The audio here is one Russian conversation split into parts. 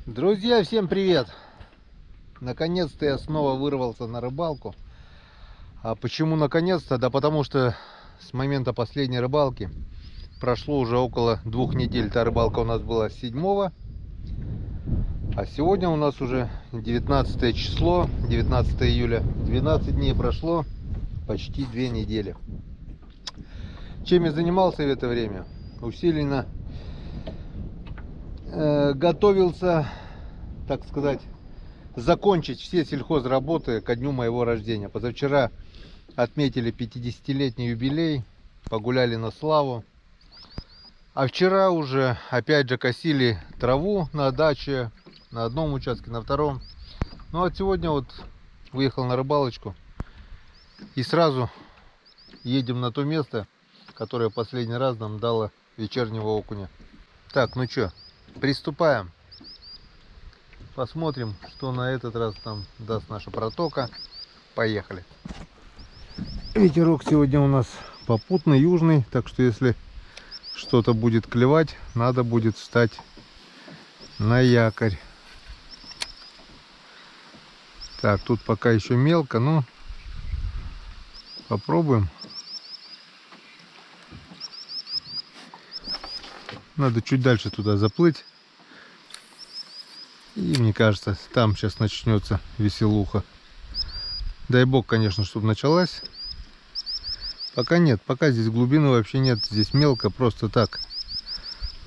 Друзья, всем привет! Наконец-то я снова вырвался на рыбалку. А почему наконец-то? Да потому что с момента последней рыбалки прошло уже около 2 недель. Та рыбалка у нас была 7-го, а сегодня у нас уже 19 число, 19 июля. 12 дней прошло, почти 2 недели. Чем я занимался в это время? Усиленно готовился, так сказать, закончить все сельхозработы ко дню моего рождения. Позавчера отметили 50-летний юбилей, погуляли на славу. А вчера уже опять же косили траву на даче, на одном участке, на втором. Ну а сегодня вот выехал на рыбалочку и сразу едем на то место, которое последний раз нам дало вечернего окуня. Так, ну что, приступаем. Посмотрим, что на этот раз нам даст наша протока. Поехали. Ветерок сегодня у нас попутный, южный, так что если что-то будет клевать, надо будет встать на якорь. Так, тут пока еще мелко, но попробуем. Надо чуть дальше туда заплыть. И мне кажется, там сейчас начнется веселуха. Дай бог, конечно, чтобы началась. Пока нет, пока здесь глубины вообще нет. Здесь мелко, просто так,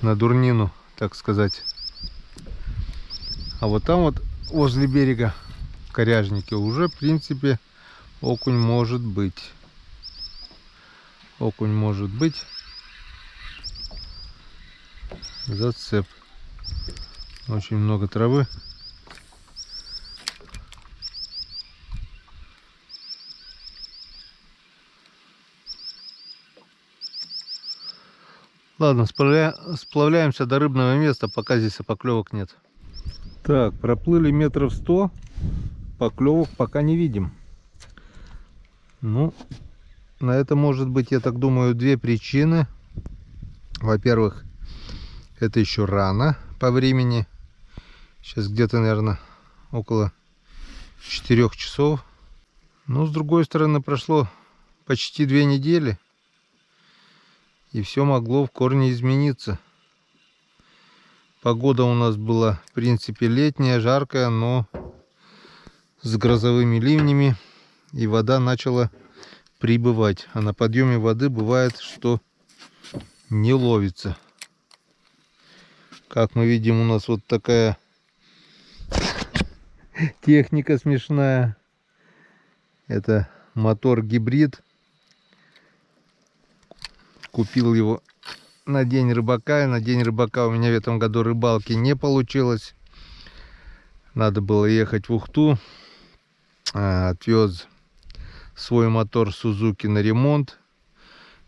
на дурнину, так сказать. А вот там вот, возле берега, в коряжнике, уже, в принципе, окунь может быть. Окунь может быть. Зацеп. Очень много травы. Ладно, сплавляемся до рыбного места, пока здесь поклевок нет. Так, проплыли метров 100, поклевок пока не видим. Ну, на это может быть, я так думаю, две причины. Во-первых, это еще рано по времени. Сейчас где-то, наверное, около 4 часов. Но с другой стороны, прошло почти 2 недели. И все могло в корне измениться. Погода у нас была, в принципе, летняя, жаркая, но с грозовыми ливнями. И вода начала прибывать. А на подъеме воды бывает, что не ловится. Как мы видим, у нас вот такая техника смешная. Это мотор-гибрид. Купил его на день рыбака. И на день рыбака у меня в этом году рыбалки не получилось. Надо было ехать в Ухту. Отвез свой мотор Сузуки на ремонт.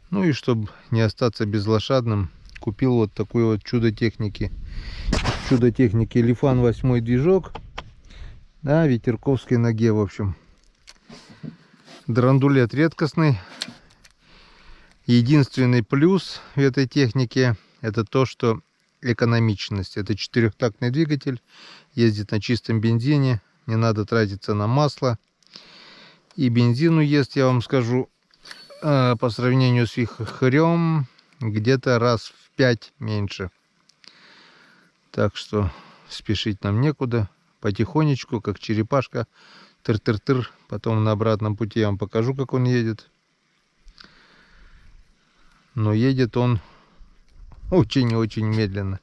Ну и чтобы не остаться безлошадным, купил вот такой вот чудо техники. Чудо техники Лифан 8 движок. Да, ветерковской ноге, в общем. Драндулет редкостный. Единственный плюс в этой технике это то, что экономичность. Это 4-тактный двигатель, ездит на чистом бензине, не надо тратиться на масло. И бензину ест, я вам скажу, по сравнению с вихрем, где-то раз в 5 меньше. Так что спешить нам некуда. Потихонечку, как черепашка, тыр-тыр-тыр. Потом на обратном пути я вам покажу, как он едет. Но едет он очень-очень медленно.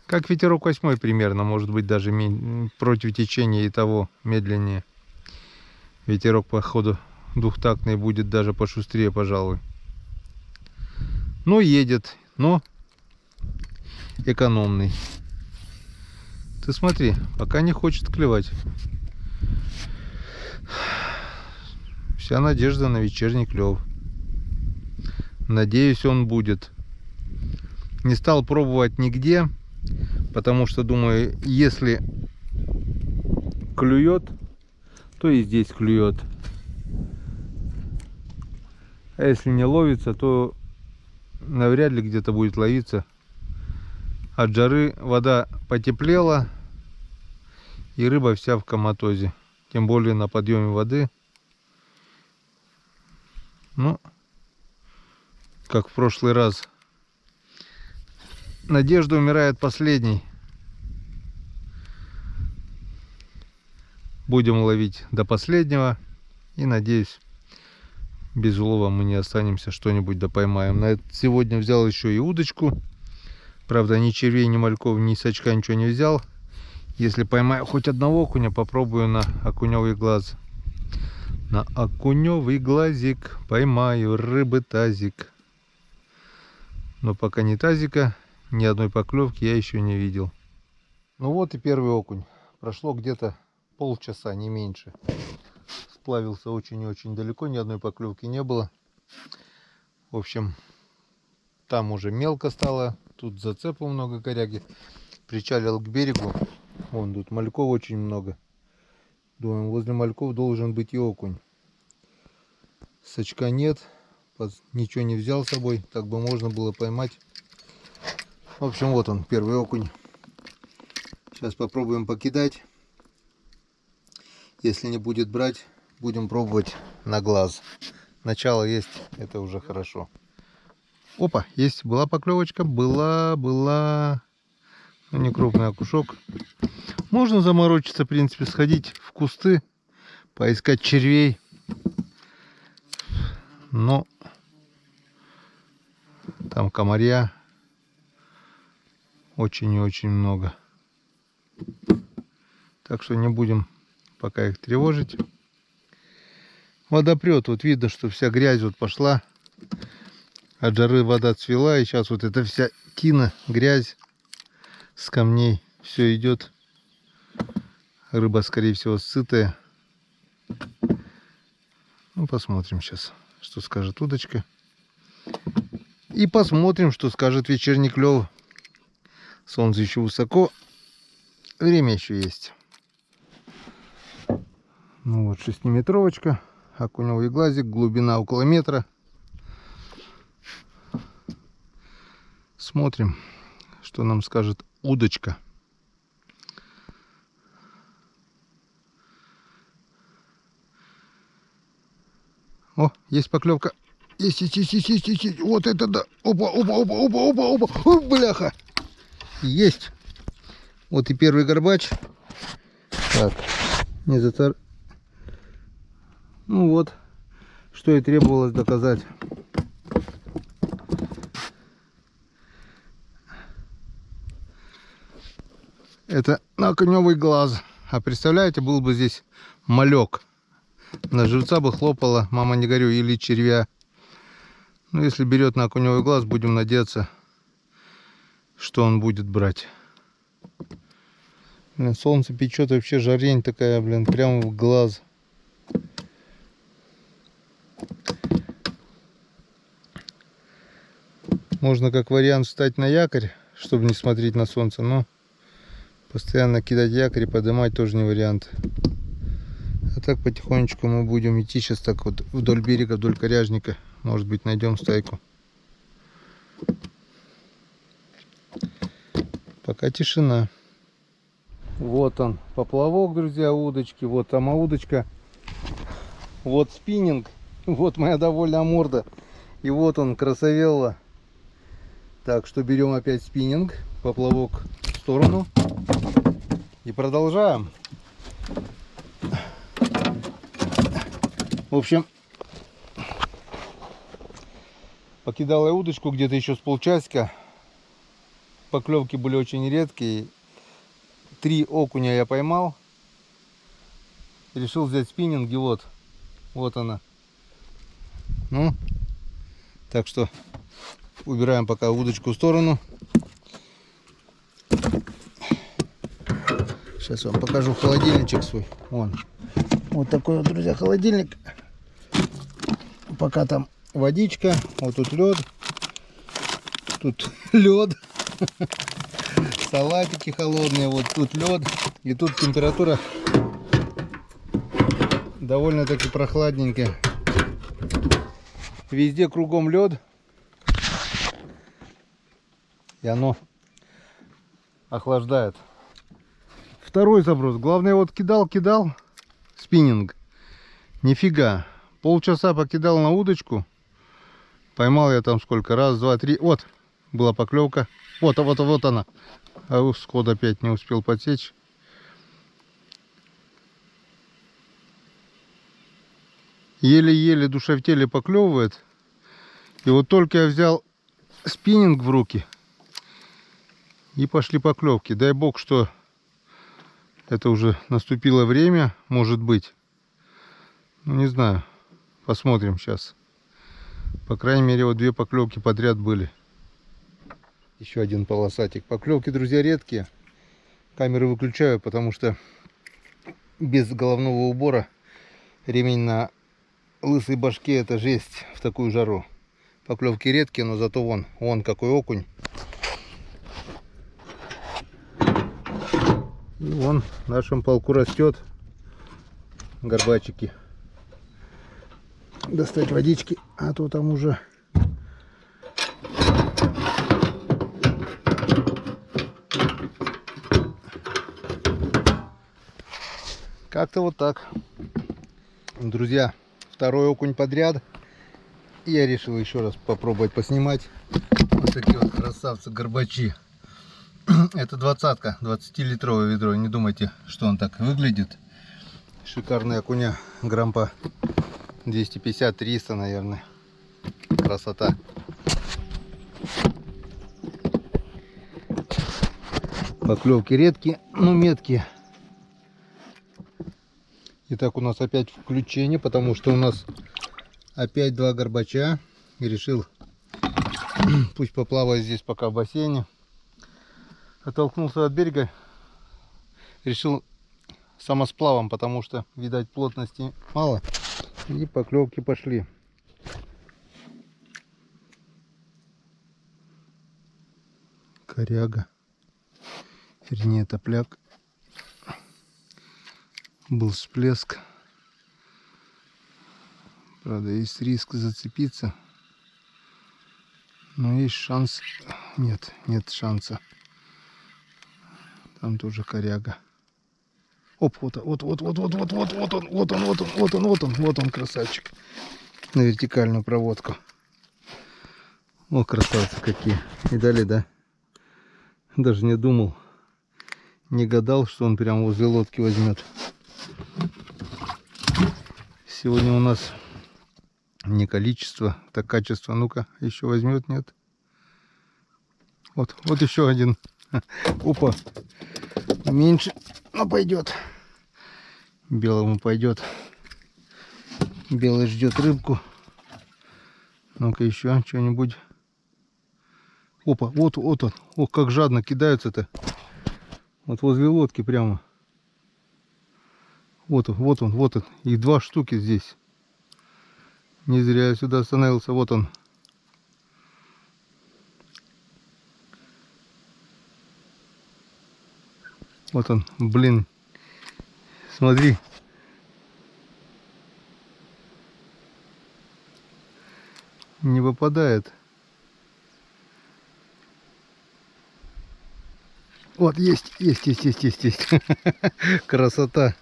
Как ветерок 8 примерно, может быть даже против течения и того медленнее. Ветерок, походу, двухтактный будет даже пошустрее, пожалуй. Но едет, но экономный. Ты смотри, пока не хочет клевать. Вся надежда на вечерний клев. Надеюсь, он будет. Не стал пробовать нигде, потому что думаю, если клюет, то и здесь клюет. А если не ловится, то навряд ли где-то будет ловиться. От жары вода потеплела, и рыба вся в коматозе. Тем более на подъеме воды. Ну, как в прошлый раз. Надежда умирает последней. Будем ловить до последнего. И надеюсь, без улова мы не останемся, что-нибудь да поймаем. Сегодня взял еще и удочку. Правда, ни червей, ни мальков, ни сачка ничего не взял. Если поймаю хоть одного окуня, попробую на окуневый глаз. На окуневый глазик поймаю рыбы тазик. Но пока ни тазика, ни одной поклевки я еще не видел. Ну вот и первый окунь. Прошло где-то полчаса, не меньше. Сплавился очень и очень далеко, ни одной поклевки не было. В общем, там уже мелко стало. Тут зацепу много, коряги. Причалил к берегу. Вон тут мальков очень много. Думаю, возле мальков должен быть и окунь. Сачка нет. Ничего не взял с собой. Так бы можно было поймать. В общем, вот он, первый окунь. Сейчас попробуем покидать. Если не будет брать, будем пробовать на глаз. Начало есть, это уже хорошо. Опа, есть, была поклевочка, была. Ну, не крупный окушок. Можно заморочиться, в принципе, сходить в кусты, поискать червей. Но там комарья очень и очень много. Так что не будем пока их тревожить. Вода прет, вот видно, что вся грязь вот пошла. От жары вода цвела, и сейчас вот эта вся тина, грязь с камней, все идет. Рыба, скорее всего, сытая. Ну, посмотрим сейчас, что скажет удочка. И посмотрим, что скажет вечерний клев. Солнце еще высоко, время еще есть. Ну вот 6-метровочка, окуневый глазик, глубина около метра. Смотрим, что нам скажет удочка. О, есть поклевка. Есть. Вот это да. Опа. О, бляха. Есть. Вот и первый горбач. Так, не затор. Ну вот, что и требовалось доказать. Это окуневый глаз. А представляете, был бы здесь малек. На живца бы хлопала, мама не горюй, или червя. Ну, если берет на окуневый глаз, будем надеяться, что он будет брать. Блин, солнце печет, вообще жарень такая, блин, прямо в глаз. Можно как вариант встать на якорь, чтобы не смотреть на солнце, но постоянно кидать якорь и поднимать тоже не вариант. А так потихонечку мы будем идти сейчас так вот вдоль берега, вдоль коряжника. Может быть, найдем стайку. Пока тишина. Вот он, поплавок, друзья, удочки. Вот сама удочка. Вот спиннинг. Вот моя довольная морда. И вот он, красавелла. Так что берем опять спиннинг. Поплавок в сторону. И продолжаем. В общем, покидал я удочку где-то еще с полчасика. Поклевки были очень редкие. 3 окуня я поймал. Решил взять спиннинг, и вот она. Ну, так что убираем пока удочку в сторону. Сейчас вам покажу холодильничек свой. Вон. Вот такой вот, друзья, холодильник. Пока там водичка. Вот тут лед. Тут лед. Салатики холодные. Вот тут лед. И тут температура довольно-таки прохладненькая. Везде кругом лед. И оно охлаждает. Второй заброс. Главное, вот кидал спиннинг. Нифига. Полчаса покидал на удочку. Поймал я там сколько? Раз, два, три. Вот. Была поклевка. Вот она. А сход опять не успел подсечь. Еле-еле душа в теле поклевывает. И вот только я взял спиннинг в руки. И пошли поклевки. Дай бог, что это уже наступило время. Может быть. Ну, не знаю. Посмотрим сейчас. По крайней мере, вот 2 поклевки подряд были. Еще один полосатик. Поклевки, друзья, редкие. Камеру выключаю, потому что без головного убора ремень на лысой башке — это жесть в такую жару. Поклевки редкие, но зато вон какой окунь. И вон в нашем полку растет горбачики. Достать водички, а то там уже как-то вот так. Друзья, второй окунь подряд. И я решил еще раз попробовать поснимать. Вот такие вот красавцы-горбачи. Это 20-ка, 20-литровое ведро. Не думайте, что он так выглядит. Шикарные окуня. Грамм по 250-300, наверное. Красота. Поклевки редкие, но меткие. Итак, у нас опять включение, потому что у нас опять 2 горбача. И решил, пусть поплаваю здесь пока в бассейне. Оттолкнулся от берега. Решил самосплавом, потому что, видать, плотности мало. И поклевки пошли. Коряга. Вернее, топляк. Был всплеск. Правда, есть риск зацепиться. Но есть шанс. Нет шанса. Там тоже коряга. Оп, вот он, красавчик. На вертикальную проводку. О, красавцы какие. И дали, да? Даже не думал. Не гадал, что он прямо возле лодки возьмет. Сегодня у нас не количество, так качество. Ну-ка, еще возьмет, нет? Вот еще один. Опа. Меньше, но пойдет. Белому пойдет. Белый ждет рыбку. Ну-ка еще что-нибудь. Опа, вот он. Ох, как жадно кидаются-то. Вот возле лодки прямо. Вот он. Их 2 штуки здесь. Не зря я сюда остановился. Вот он. Вот он, блин. Смотри. Не попадает. Вот, есть. Красота.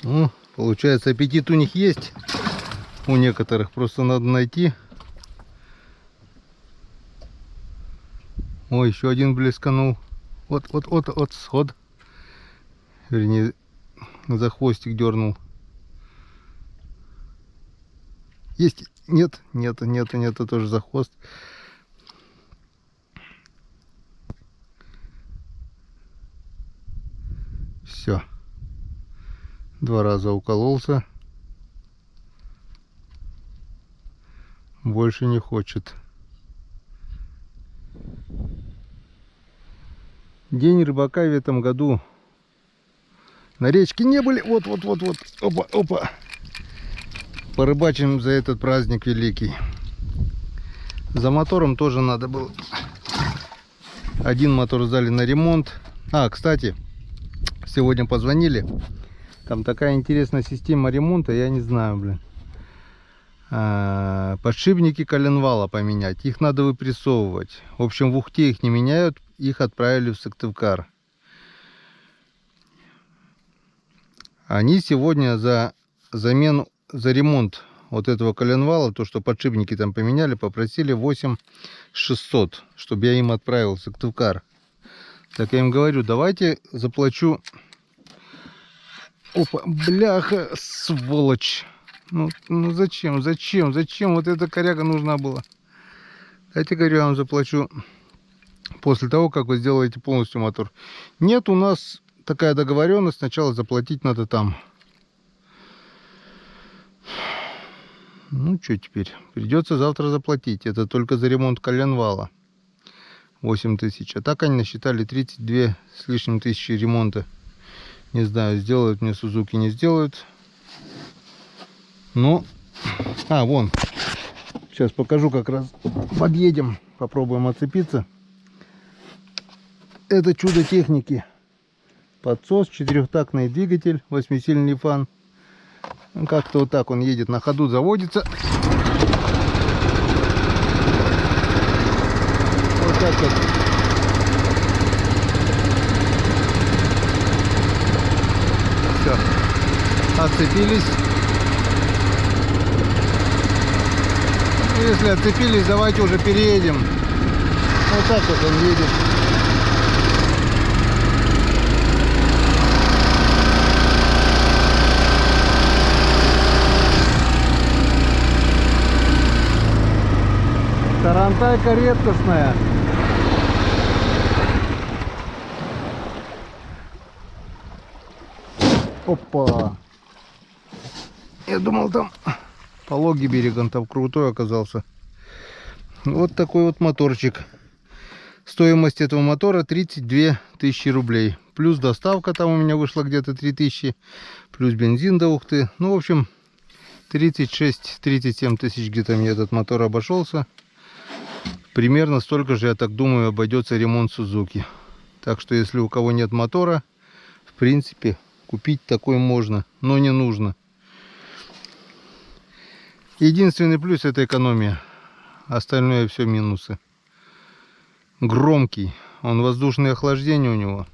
Ну, получается, аппетит у них есть. У некоторых просто надо найти. Ой, еще один блесканул. Вот сход. Вернее, за хвостик дернул. Есть? Нет, это тоже за хвост. Все. 2 раза укололся. Больше не хочет. День рыбака в этом году на речке не были. Вот. Опа. Порыбачим за этот праздник великий. За мотором тоже надо было. Один мотор сдали на ремонт. Кстати, сегодня позвонили. Там такая интересная система ремонта, я не знаю, блин. Подшипники коленвала поменять. Их надо выпрессовывать. В общем, в Ухте их не меняют. Их отправили в Сыктывкар. Они сегодня за замену, за ремонт вот этого коленвала, то, что подшипники там поменяли, попросили 8600, чтобы я им отправил в Сыктывкар. Так я им говорю, давайте заплачу. Опа, бляха, сволочь. Ну зачем вот эта коряга нужна была? Дайте, говорю, я вам заплачу после того, как вы сделаете полностью мотор. Нет, у нас такая договоренность, сначала заплатить надо там. Ну что теперь, придется завтра заплатить. Это только за ремонт коленвала 8000. А так они насчитали 32 с лишним тысячи ремонта. Не знаю, сделают мне Сузуки, не сделают. Но, вон. Сейчас покажу, как раз подъедем, попробуем отцепиться. Это чудо техники. Подсос, 4-тактный двигатель, 8-сильный фан. Как-то вот так он едет, на ходу заводится. Вот так вот. Все. Отцепились. Если отцепились, давайте уже переедем. Вот так вот он едет. Тарантайка редкостная. Опа. Я думал, там пологий берег, он там крутой оказался. Вот такой вот моторчик. Стоимость этого мотора 32 тысячи рублей. Плюс доставка там у меня вышла где-то 3000. Плюс бензин до Ухты. Ну, в общем, 36-37 тысяч где-то мне этот мотор обошелся. Примерно столько же, я так думаю, обойдется ремонт Сузуки. Так что, если у кого нет мотора, в принципе, купить такой можно, но не нужно. Единственный плюс — это экономия. Остальное все минусы. Громкий. Он воздушное охлаждение у него.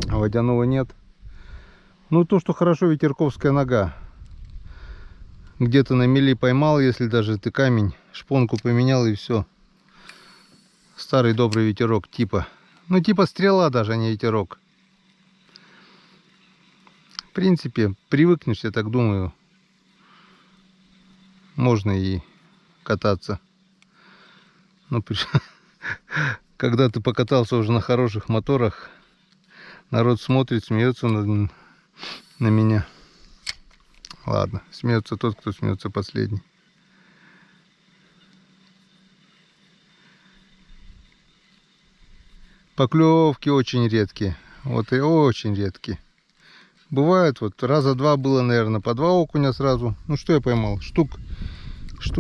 А водяного нет. Ну, то, что хорошо, ветерковская нога. Где-то на мели поймал, если даже ты камень, шпонку поменял, и все. Старый добрый ветерок типа. Ну, типа стрела даже, а не ветерок. В принципе, привыкнешь, я так думаю. Можно и кататься. Но когда ты покатался уже на хороших моторах, народ смотрит, смеется на меня. Ладно, смеется тот, кто смеется последний. Поклевки очень редкие. Вот и очень редкие. Бывает, вот раза два было, наверное, по 2 окуня сразу. Ну, что я поймал? Штук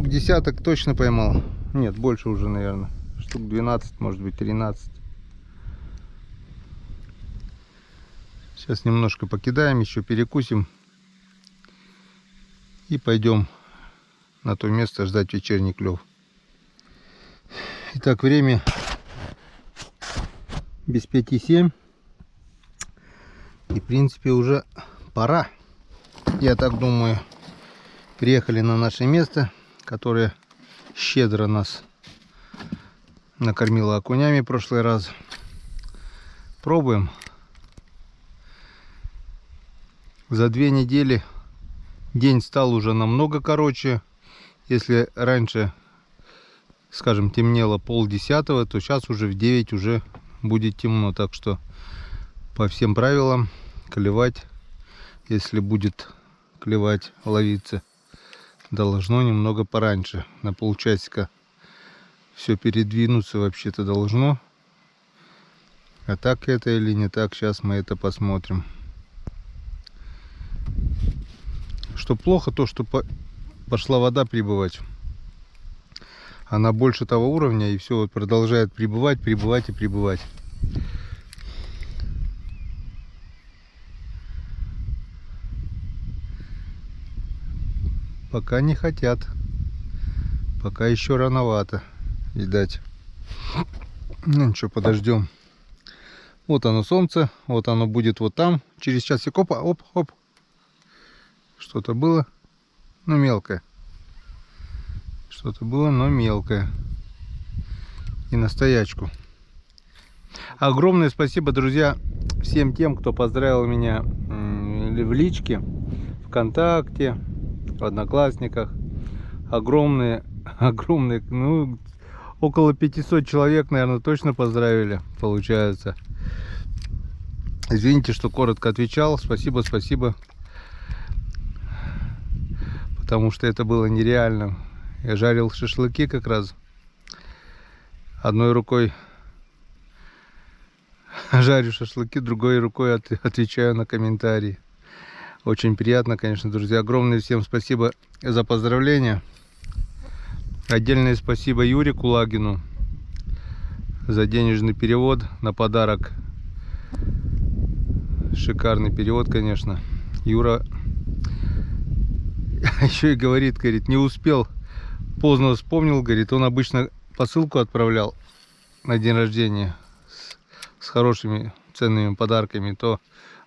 десяток точно поймал. Нет, больше уже, наверное. Штук 12, может быть, 13. Сейчас немножко покидаем, еще перекусим. И пойдем на то место ждать вечерний клев. Итак, время без 5:07. И, в принципе, уже пора. Я так думаю. Приехали на наше место, которое щедро нас накормило окунями в прошлый раз. Пробуем. За 2 недели день стал уже намного короче. Если раньше, скажем, темнело 9:30, то сейчас уже в 9 уже будет темно. Так что по всем правилам клевать, если будет клевать, ловиться, должно немного пораньше. На полчасика все передвинуться вообще-то должно. А так это или не так, сейчас мы это посмотрим. Что плохо, то что пошла вода прибывать. Она больше того уровня, и все вот продолжает прибывать и прибывать. Пока не хотят. Пока еще рановато, видать. Ну ничего, подождем. Вот оно солнце, вот оно будет вот там. Через часик, опа, оп, оп. Что-то было, но мелкое. Что-то было, но мелкое. И на стоячку. Огромное спасибо, друзья, всем тем, кто поздравил меня в личке, ВКонтакте, в Одноклассниках. Огромные, ну, около 500 человек, наверное, точно поздравили, получается. Извините, что коротко отвечал. Спасибо, спасибо. Потому что это было нереально. Я жарил шашлыки как раз. Одной рукой жарю шашлыки, другой рукой отвечаю на комментарии. Очень приятно, конечно, друзья. Огромное всем спасибо за поздравления. Отдельное спасибо Юрику Лагину за денежный перевод на подарок. Шикарный перевод, конечно. Юра еще и говорит, не успел, поздно вспомнил, говорит, он обычно посылку отправлял на день рождения с хорошими ценными подарками. То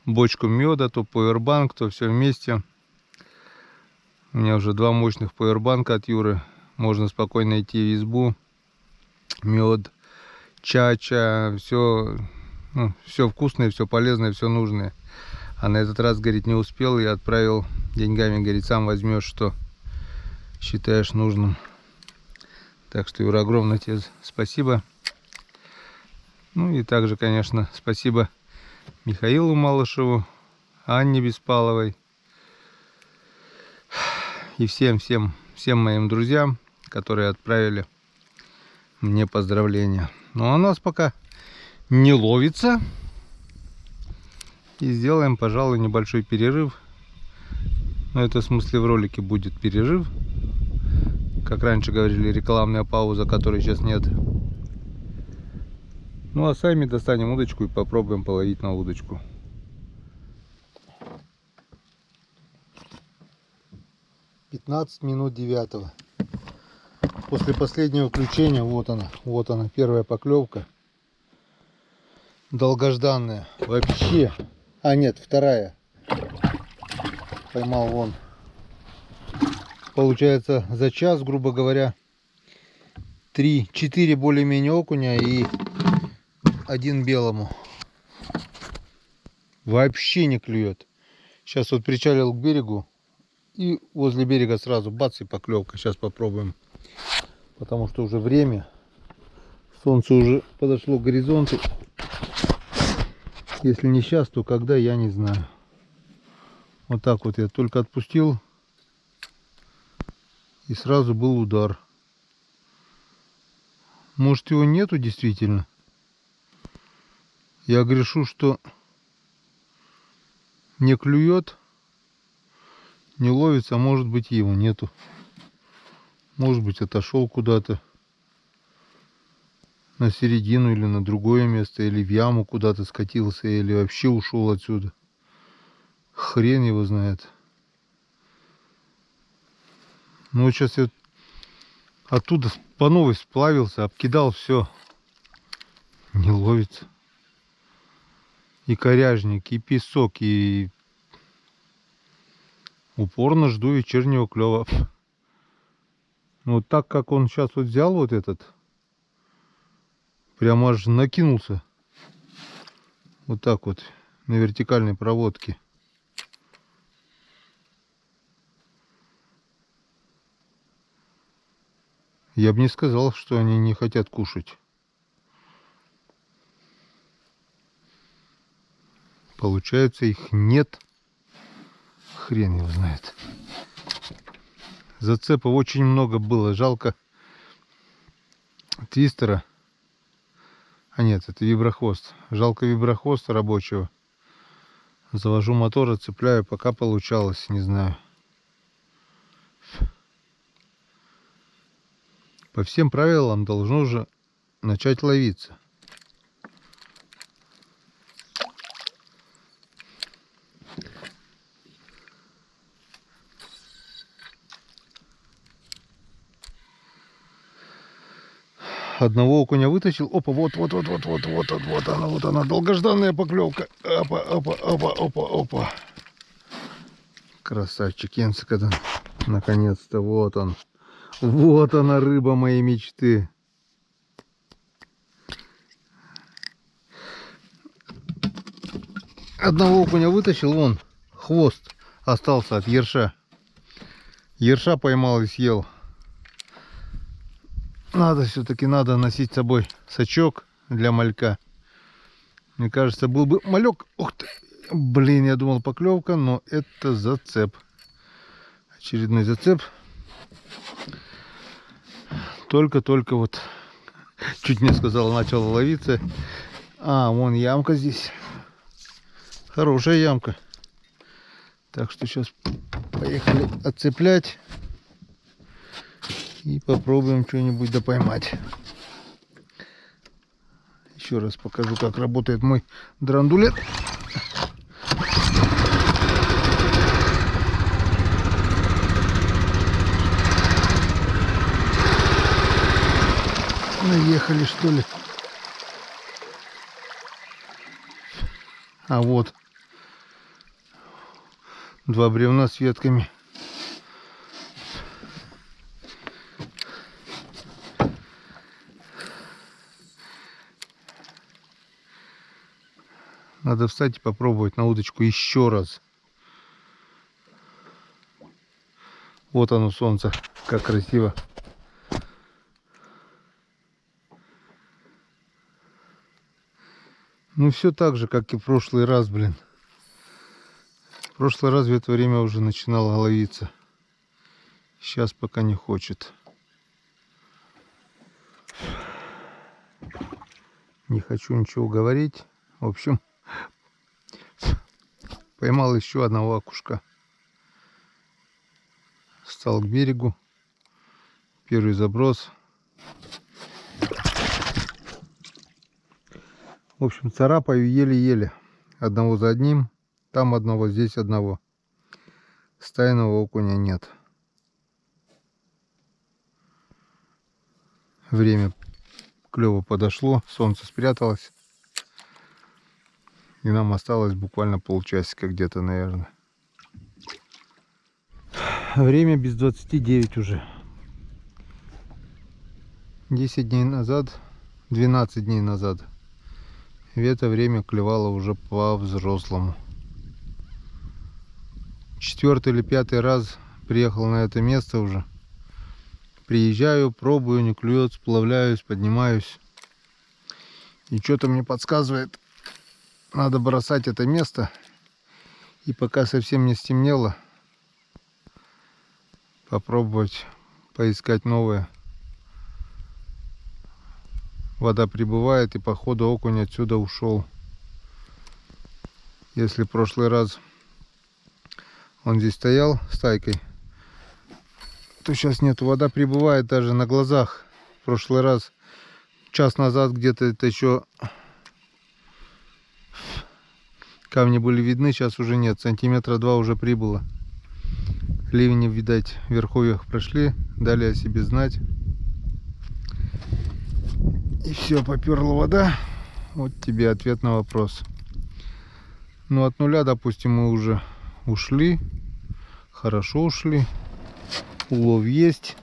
бочку меда, то пауэрбанк, то все вместе. У меня уже 2 мощных пауэрбанка от Юры. Можно спокойно идти в избу. Мед, чача, все, ну, все вкусное, все полезное, все нужное. А на этот раз, говорит, не успел и отправил деньгами. Говорит, сам возьмешь, что считаешь нужным. Так что, Юра, огромное тебе спасибо. Ну и также, конечно, спасибо Михаилу Малышеву, Анне Беспаловой и всем моим друзьям, которые отправили мне поздравления. Ну а у нас пока не ловится. И сделаем, пожалуй, небольшой перерыв. Но это в смысле в ролике будет перерыв. Как раньше говорили, рекламная пауза, которой сейчас нет. Ну а сами достанем удочку и попробуем половить на удочку. Минут 9. После последнего включения, вот она, первая поклевка. Долгожданная. Вообще. А нет, вторая. Поймал вон. Получается, за час, грубо говоря, 3-4 более-менее окуня и 1 белому. Вообще не клюет. Сейчас вот причалил к берегу. И возле берега сразу бац и поклевка. Сейчас попробуем. Потому что уже время. Солнце уже подошло к горизонту. Если не сейчас, то когда, я не знаю. Вот так вот я только отпустил. И сразу был удар. Может, его нету действительно. Я грешу, что не клюет, не ловится, а может быть его нету. Может быть, отошел куда-то на середину или на другое место, или в яму куда-то скатился, или вообще ушел отсюда. Хрен его знает. Ну вот сейчас я оттуда по новой сплавился, обкидал все. Не ловится. И коряжник, и песок, и упорно жду вечернего клёва. Вот так как он сейчас вот взял вот этот, прямо аж накинулся. Вот так вот, на вертикальной проводке. Я бы не сказал, что они не хотят кушать. Получается, их нет. Хрен его знает. Зацепов очень много было. Жалко твистера. А нет, это виброхвост. Жалко виброхвоста рабочего. Завожу мотор, цепляю, пока получалось, не знаю. По всем правилам должно уже начать ловиться. Одного окуня вытащил. Опа, вот она, долгожданная поклевка. Опа, опа, опа, опа, опа. Красавчик Енсикадан. Наконец-то, вот он. Вот она, рыба моей мечты. Одного окуня вытащил, вон, хвост остался от ерша. Ерша поймал и съел. Надо все-таки, надо носить с собой сачок для малька. Мне кажется, был бы малек. Ух ты! Блин, я думал поклевка, но это зацеп. Очередной зацеп. Только-только вот, чуть не сказал, начал ловиться. А, вон ямка здесь. Хорошая ямка. Так что сейчас поехали отцеплять. И попробуем что-нибудь допоймать. Еще раз покажу, как работает мой драндулет. Наехали, что ли? А вот два бревна с ветками. Надо встать и попробовать на удочку еще раз. Вот оно, солнце, как красиво. Ну все так же, как и в прошлый раз, блин. В прошлый раз в это время уже начинало ловиться. Сейчас пока не хочет. Не хочу ничего говорить. В общем, поймал еще одного окушка. Встал к берегу. Первый заброс. В общем, царапаю еле-еле. Одного за одним. Там одного, здесь одного. Стайного окуня нет. Время клёва подошло. Солнце спряталось. И нам осталось буквально полчасика где-то, наверное. Время без 29 уже. 10 дней назад, 12 дней назад. В это время клевало уже по-взрослому. 4-й или 5-й раз приехал на это место уже. Приезжаю, пробую, не клюет, сплавляюсь, поднимаюсь. И что-то мне подсказывает, надо бросать это место. И пока совсем не стемнело, попробовать поискать новое. Вода прибывает, и походу окунь отсюда ушел. Если в прошлый раз он здесь стоял стайкой, то сейчас нет. Вода прибывает даже на глазах. В прошлый раз, час назад где-то, это еще камни были видны, сейчас уже нет. Сантиметра 2 уже прибыло. Ливни, видать, в верховьях прошли, дали о себе знать. И все, поперла вода. Вот тебе ответ на вопрос. Ну, от нуля, допустим, мы уже ушли. Хорошо ушли. Улов есть.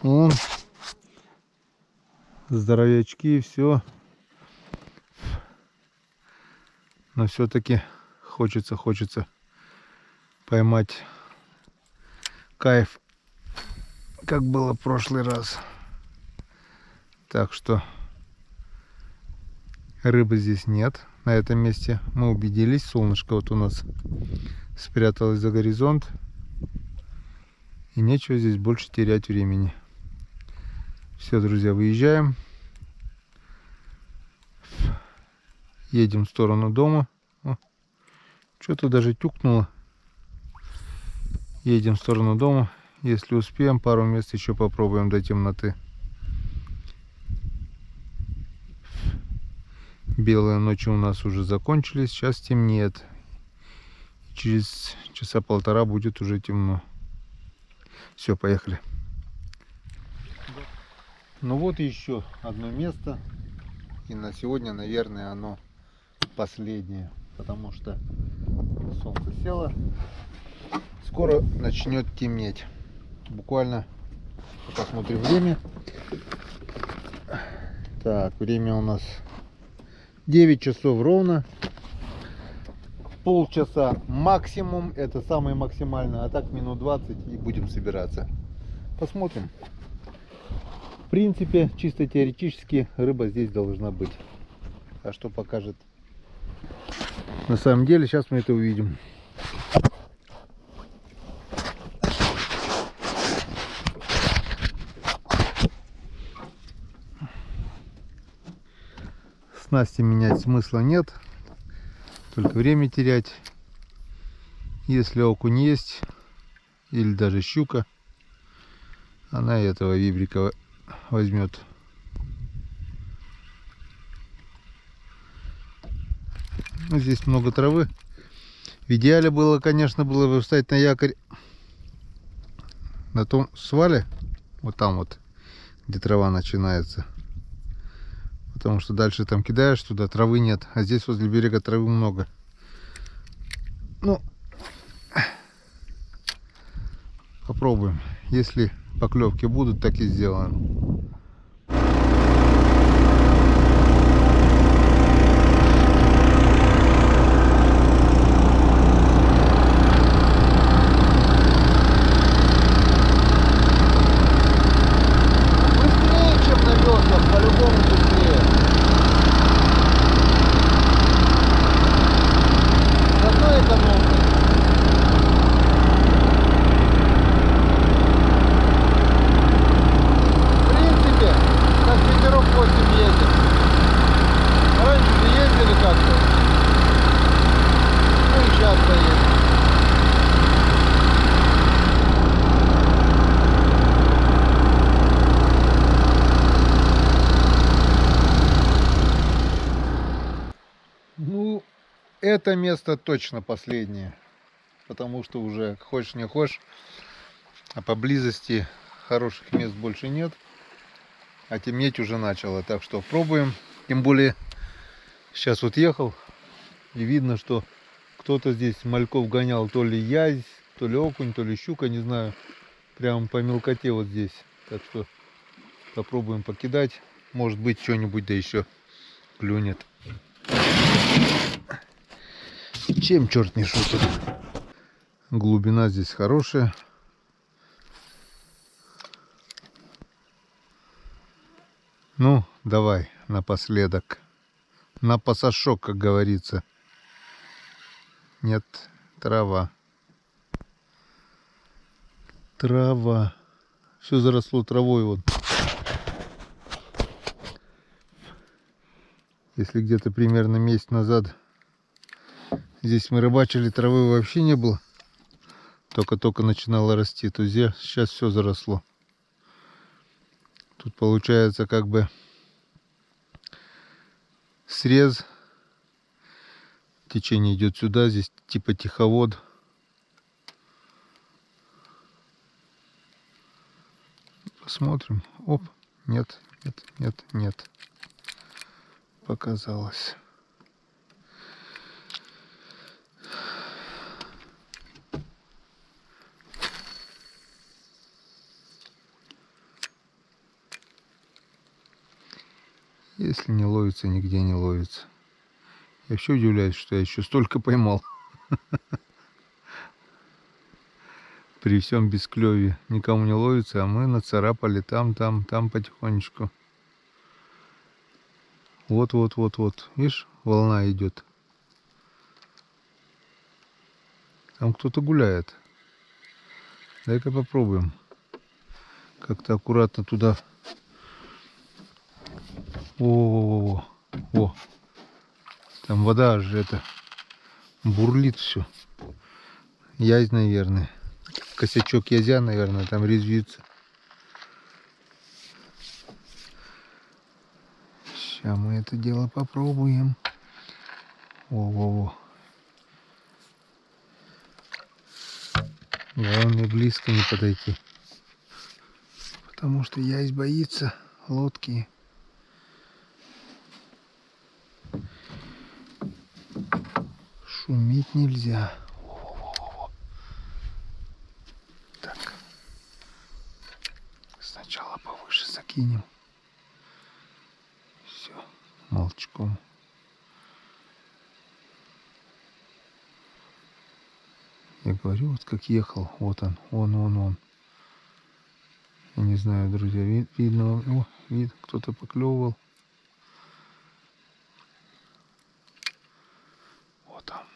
Вон. Здоровячки, все. Но все-таки хочется поймать кайф, как было в прошлый раз. Так что рыбы здесь нет. На этом месте мы убедились. Солнышко вот у нас спряталось за горизонт. И нечего здесь больше терять времени. Все, друзья, выезжаем. Едем в сторону дома. Что-то даже тюкнуло. Едем в сторону дома. Если успеем, пару мест еще попробуем до темноты. Белые ночи у нас уже закончились, сейчас темнеет. Через часа полтора будет уже темно. Все, поехали. Ну вот еще одно место. И на сегодня, наверное, оно последнее. Потому что солнце село. Скоро начнет темнеть. Буквально посмотрим время. Так, время у нас 9 часов ровно. Полчаса максимум, это самое максимальное, а так минут 20 и будем собираться. Посмотрим. В принципе, чисто теоретически рыба здесь должна быть. А что покажет на самом деле, сейчас мы это увидим. Снасти менять смысла нет, только время терять. Если окунь есть, или даже щука, она этого вибрика возьмет. Ну, здесь много травы. В идеале было, конечно, было бы встать на якорь на том свале, вот там вот, где трава начинается. Потому что дальше там кидаешь, туда травы нет. А здесь возле берега травы много. Ну, попробуем. Если поклевки будут, так и сделаем. Быстрее, чем на веслах, по-любому быстрее. Зато экономно. Как ветерок 8 едет. Раньше же ездили как-то. Ну и сейчас поедем. Ну, это место точно последнее. Потому что уже хочешь не хочешь, а поблизости хороших мест больше нет. А темнеть уже начало, так что пробуем. Тем более сейчас вот ехал и видно, что кто-то здесь мальков гонял, то ли язь, то ли окунь, то ли щука, не знаю. Прям по мелкоте вот здесь. Так что попробуем покидать. Может быть, что-нибудь да еще клюнет. Чем черт не шутит. Глубина здесь хорошая. Ну, давай, напоследок. На пасашок, как говорится. Нет, трава. Трава. Все заросло травой вот. Если где-то примерно месяц назад здесь мы рыбачили, травы вообще не было. Только-только начинало расти, то здесь сейчас все заросло. Тут получается как бы срез. Течение идет сюда, здесь типа тиховод. Посмотрим. Оп, нет, нет, нет, нет. Показалось. Если не ловится, нигде не ловится. Я вообще удивляюсь, что я еще столько поймал. При всем бесклёве никому не ловится, а мы нацарапали там потихонечку. Вот. Видишь, волна идет. Там кто-то гуляет. Дай-ка попробуем. Как-то аккуратно туда. О, там вода же это бурлит все. Язь, наверное. Косячок язя, наверное, там резвится. Сейчас мы это дело попробуем. Во. Главное близко не подойти. Потому что язь боится. лодки. Шуметь нельзя. Во-во-во-во. Так. Сначала повыше закинем. Все. Молчком. Я говорю, вот как ехал. Вот он. Я не знаю, друзья, видно вам. О, вид, кто-то поклевывал. Вот там.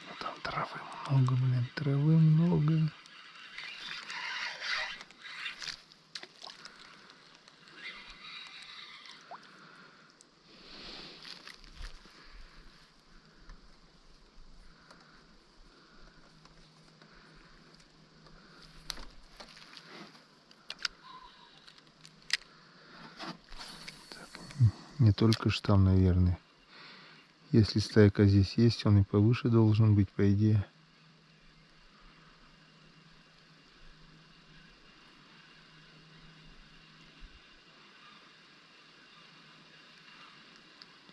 Вот там травы много, блин, травы много. Не только ж там, наверное. Если стайка здесь есть, он и повыше должен быть, по идее.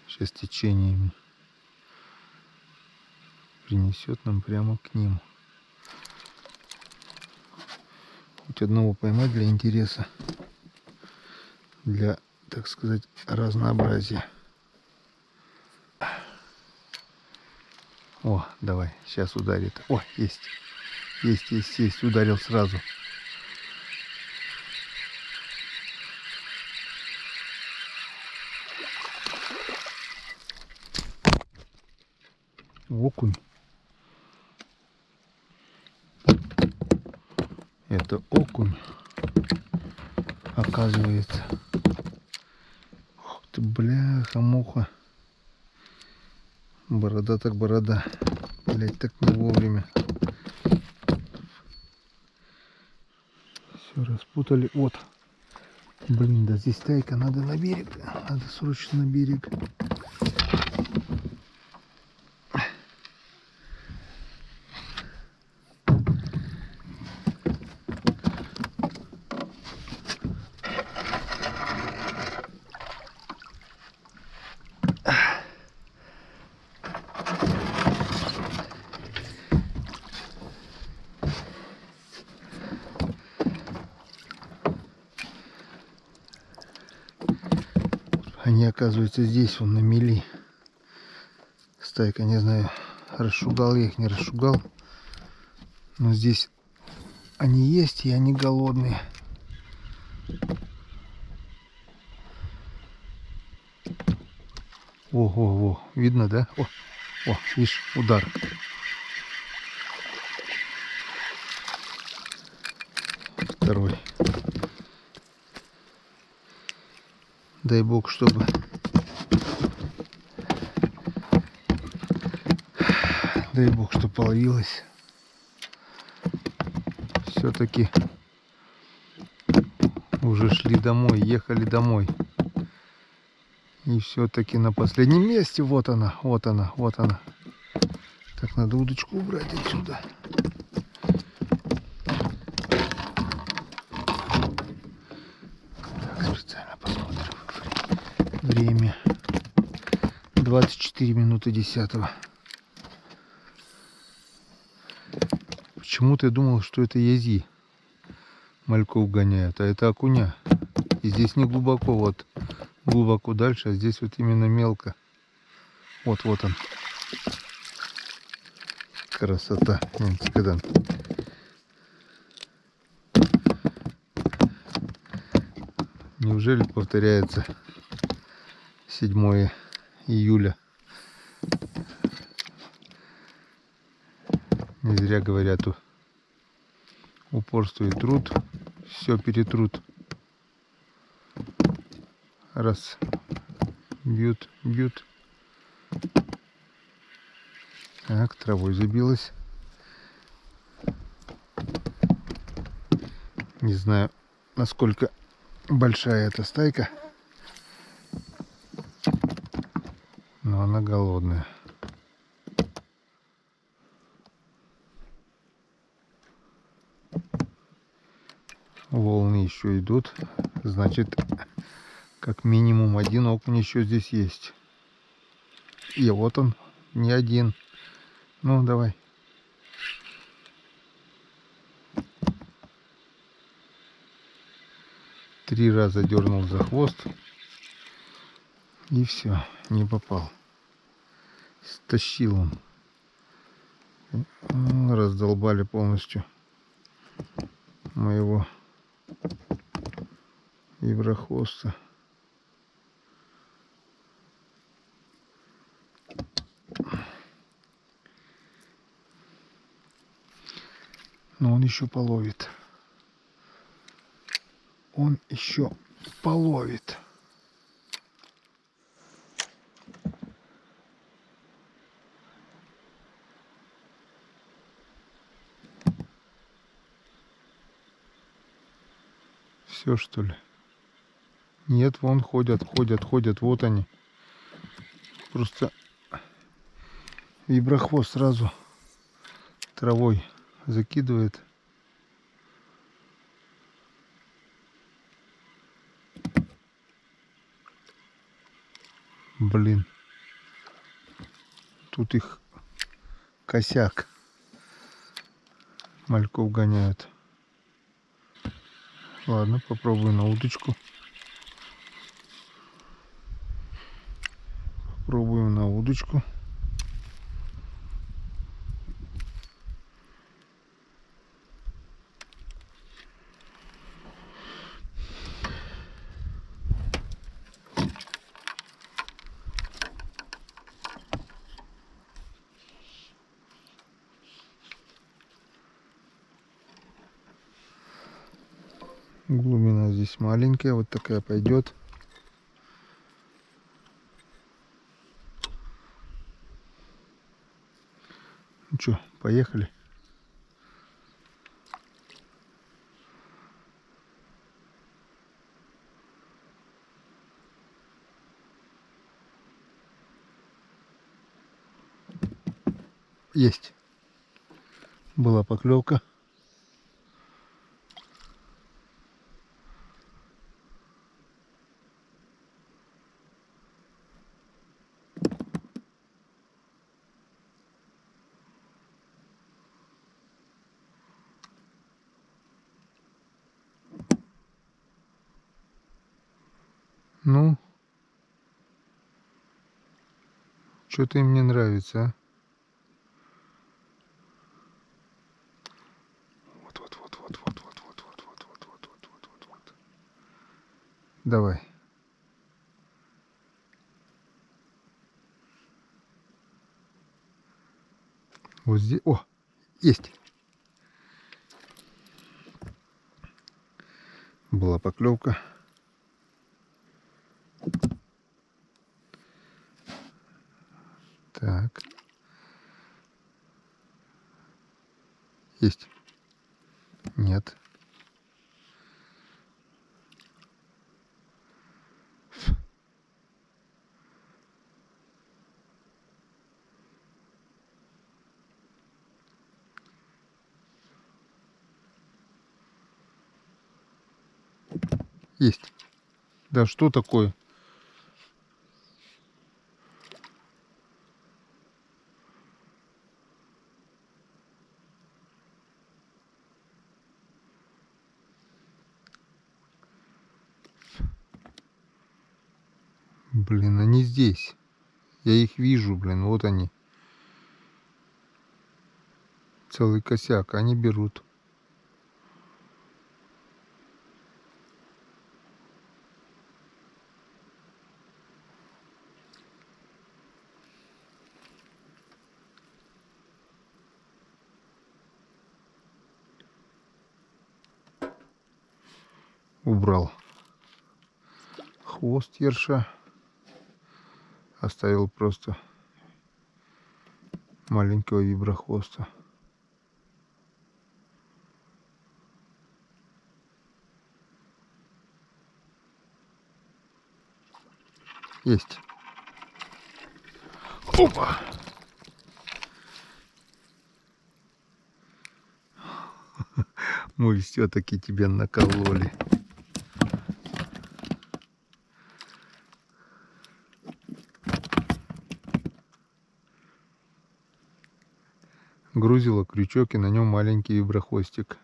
Сейчас течение принесет нам прямо к ним. Хоть одного поймать для интереса. Для, так сказать, разнообразия. О, давай, сейчас ударит. О, есть. Есть. Ударил сразу. Окунь. Это окунь. Оказывается. Ух ты, бляха-муха. Борода так борода. Блять, так не вовремя. Все распутали. Вот. Блин, да здесь стайка. Надо на берег. Надо срочно на берег. Они, оказывается, здесь, он на мели. Стайка, не знаю, расшугал я их, не расшугал. Но здесь они есть, и они голодные. Ого, видно, да? О, видишь, удар. Второй. Дай бог, чтобы половилось. Все-таки уже шли домой, ехали домой. И все-таки на последнем месте. Вот она. Так, надо удочку убрать отсюда. Так, специально посмотрим. Время 24 минуты 10-го. Почему-то я думал, что это язи мальков гоняют, а это окуня. И здесь не глубоко, вот глубоко дальше, а здесь вот именно мелко. Вот он. Красота. Неужели повторяется 7 июля? Не зря говорят, упорство и труд все перетрут. Раз. Бьют. Так, травой забилась. Не знаю, насколько большая эта стайка, но она голодная. Волны еще идут. Значит, как минимум один окунь еще здесь есть. И вот он, не один. Ну, давай. Три раза дернул за хвост. И все, не попал. Стащил он. Раздолбали полностью моего виброхвоста. Но он еще половит. Он еще половит. Все, что ли? Нет, вон ходят. Вот они. Просто виброхвост сразу травой закидывает. Блин. Тут их косяк. Мальков гоняют. Ладно, попробую на удочку. Пробуем на удочку. Глубина здесь маленькая, вот такая пойдет. Ну что, поехали. Есть. Была поклевка. Ну, что-то им не нравится, а? Вот. Давай. Вот здесь. О, есть. Была поклевка. Так. Есть. Нет. Есть. Да что такое? Блин, они здесь. Я их вижу, блин, вот они. Целый косяк, они берут. Убрал хвост ерша. Оставил просто маленького виброхвоста. Есть. Опа! Мы все-таки тебя накололи. Грузила крючок, и на нем маленький виброхвостик.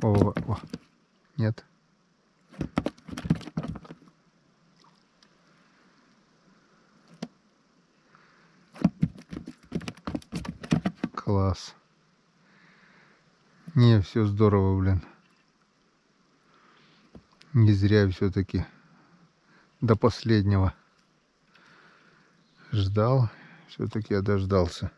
О, нет. Класс. Не, все здорово, блин. Не зря все-таки до последнего ждал. Все-таки я дождался.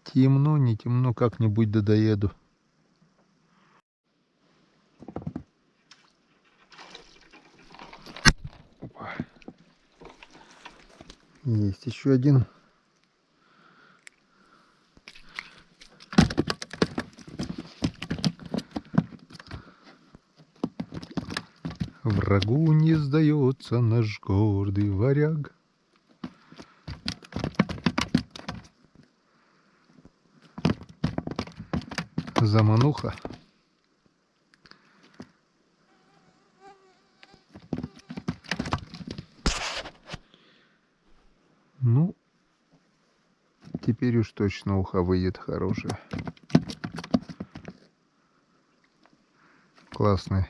Темно, не темно, как-нибудь доеду. Опа. Есть еще один. Врагу не сдается наш гордый варяг. Замануха. Ну, теперь уж точно уха выйдет хорошая. Классный.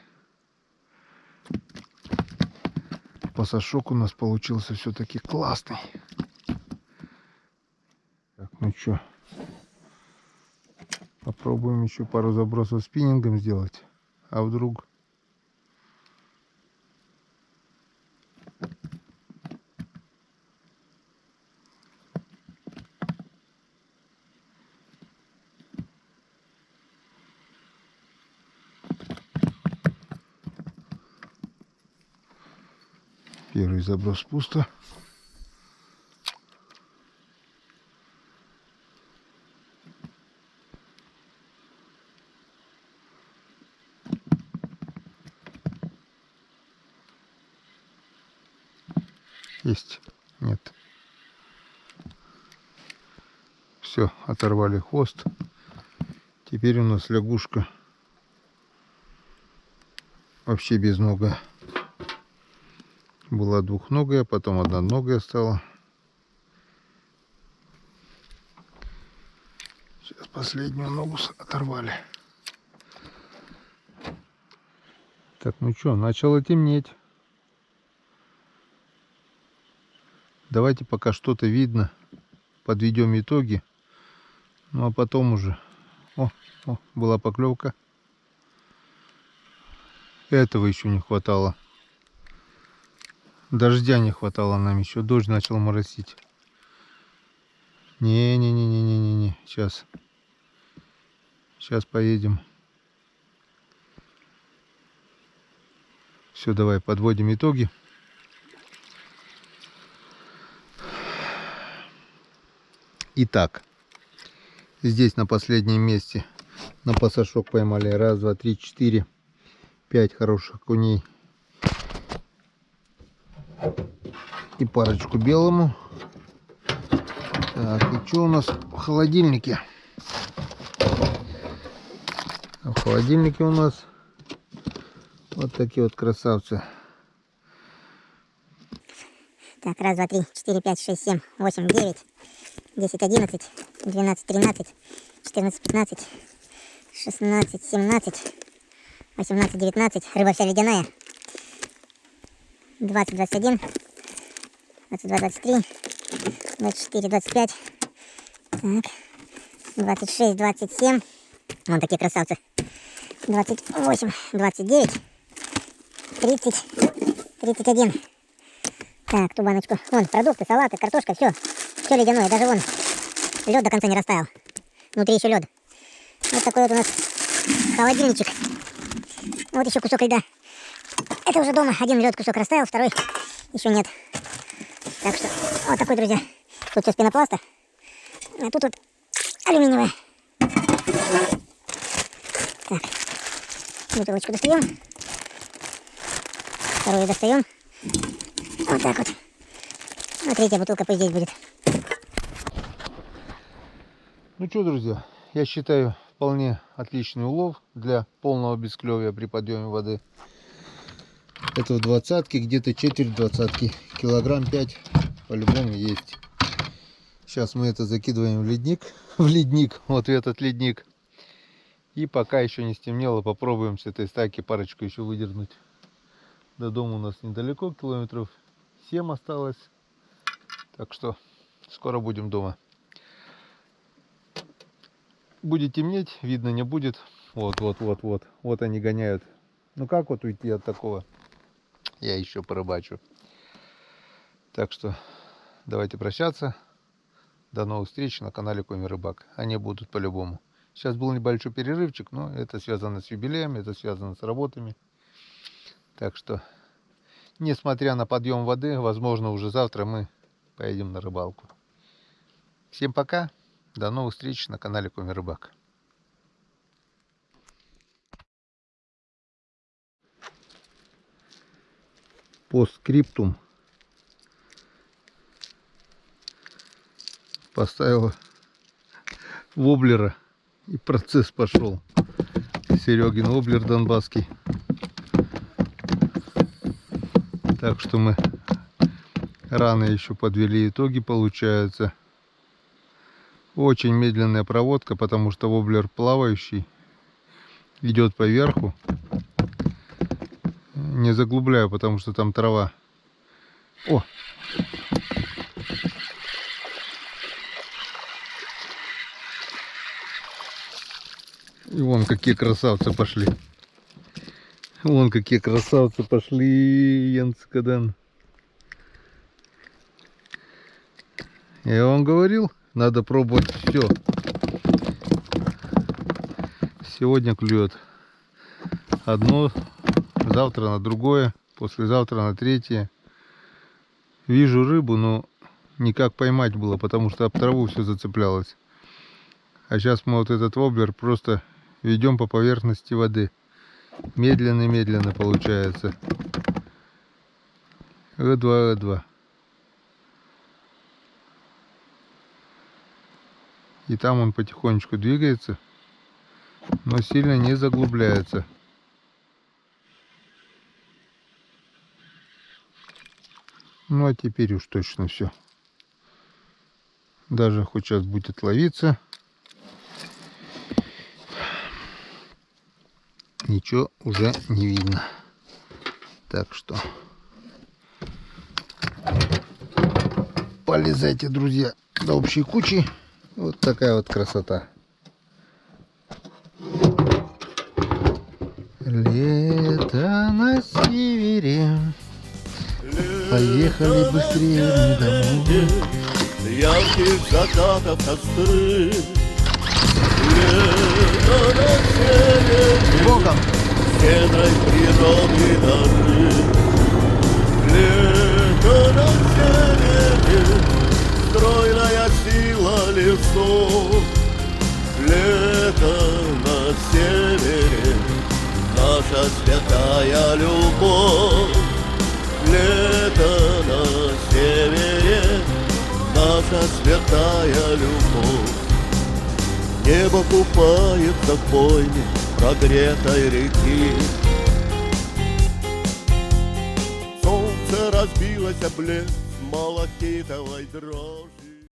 Пасашок у нас получился все-таки классный. Так, ну что, попробуем еще пару забросов спиннингом сделать. А вдруг? Первый заброс пусто. Есть? Нет. Все, оторвали хвост. Теперь у нас лягушка вообще безногая. Была двухногая, потом одноногая стала. Сейчас последнюю ногу оторвали. Так, ну что, начало темнеть. Давайте, пока что-то видно, подведем итоги. Ну а потом уже... О, была поклевка. Этого еще не хватало. Дождя не хватало нам еще. Дождь начал моросить. Не. Сейчас. Сейчас поедем. Все, давай подводим итоги. Итак, здесь на последнем месте на пасашок поймали 1, 2, 3, 4, 5 хороших окуней и парочку белому. Так, и что у нас в холодильнике? А в холодильнике у нас вот такие вот красавцы. Так, 1, 2, 3, 4, 5, 6, 7, 8, 9, 10, 11, 12, 13, 14, 15, 16, 17, 18, 19. Рыба вся ледяная. 20, 21, 22, 23, 24, 25. Так, 26, 27. Вон такие красавцы. 28, 29, 30, 31. Так, ту баночку. Вон, продукты, салаты, картошка, все. Все ледяное, даже вон лед до конца не растаял. Внутри еще лед. Вот такой вот у нас холодильничек. Вот еще кусок льда. Это уже дома. Один лед кусок растаял, второй еще нет. Так что вот такой, друзья. Тут все с пенопласта. А тут вот алюминиевая. Так. Бутылочку достаем. Вторую достаем. Вот так вот. Ну, третья бутылка пусть здесь будет. Ну что, друзья, я считаю вполне отличный улов для полного бесклевия при подъеме воды. Это в двадцатке, где-то четверть двадцатки. Килограмм 5 по-любому есть. Сейчас мы это закидываем в ледник, вот в этот ледник. И пока еще не стемнело, попробуем с этой стайки парочку еще выдернуть. До дома у нас недалеко, километров 7 осталось. Так что скоро будем дома. Будет темнеть, видно не будет. Вот они гоняют. Ну как вот уйти от такого? Я еще порыбачу. Так что давайте прощаться. До новых встреч на канале Коми Рыбак. Они будут по-любому. Сейчас был небольшой перерывчик, но это связано с юбилеем, это связано с работами. Так что, несмотря на подъем воды, возможно, уже завтра мы поедем на рыбалку. Всем пока. До новых встреч на канале Коми Рыбак. Постскриптум. Поставил воблера, и процесс пошел. Серегин воблер донбасский. Так что мы рано еще подвели итоги, получается. Очень медленная проводка, потому что воблер плавающий, идет по верху. Не заглубляю, потому что там трава. О! И вон какие красавцы пошли. Вон какие красавцы пошли, Янцкаден. Я вам говорил, надо пробовать все. Сегодня клюет одно, завтра на другое, послезавтра на третье. Вижу рыбу, но никак поймать было, потому что об траву все зацеплялось. А сейчас мы вот этот воблер просто ведем по поверхности воды. Медленно-медленно получается. Э2. И там он потихонечку двигается, но сильно не заглубляется. Ну а теперь уж точно все. Даже хоть сейчас будет ловиться, ничего уже не видно. Так что полезайте, друзья, до общей кучи. Вот такая вот красота. Лето на севере. Поехали быстрее домой. Ярких закатов костры. Лето на севере. Богом. Щедрой природы дары. Лето на севере. Стройная сила лесов. Лето на севере. Наша святая любовь. Лето на севере, наша святая любовь. Небо купается в бойне прогретой реки. Солнце разбилось о блеск малахитовой дрожи.